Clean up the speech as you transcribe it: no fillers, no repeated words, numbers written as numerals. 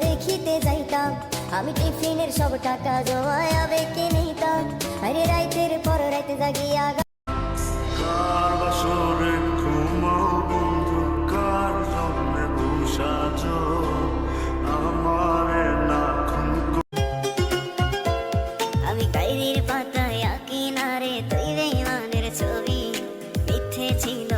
দেখিতে যাইতাম, আমি টিফিনের সব টাকা জমায় আবেগে নিতাম। আরে রাইতের পর রাইতে জাগিয়া কার বাসরে ঘুমাও বন্ধু, কার জন্যে বসাজ আমারে না খুন। আমি ডায়েরির পাতায় আঁকি না রে তুই বেঈমানের ছবি, মিথ্যে ছিল